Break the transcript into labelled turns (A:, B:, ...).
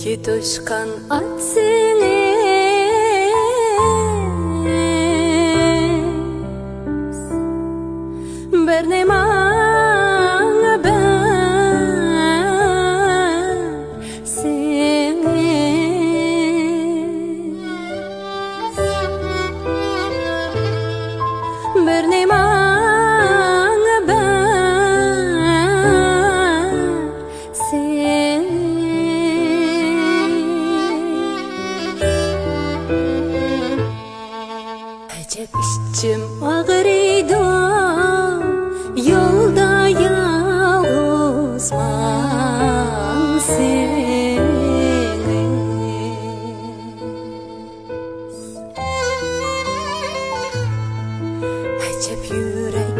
A: Git uçkan at seni Bernema ben seni Bernema Acep içim ağrıydı Yolda yalnızman seni Acep yürek